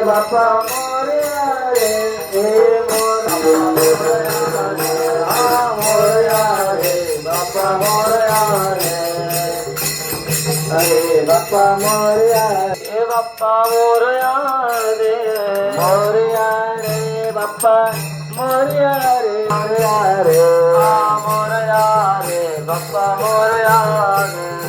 बाप्पा मोरया रे मोरया रे बाप्पा मोरया रे अरे बाप्पा मोरया रे बाप्पा मोरया रे मोरया रे बाप्पा मोरया रे मोरया रे मोरया रे बाप्पा मोरया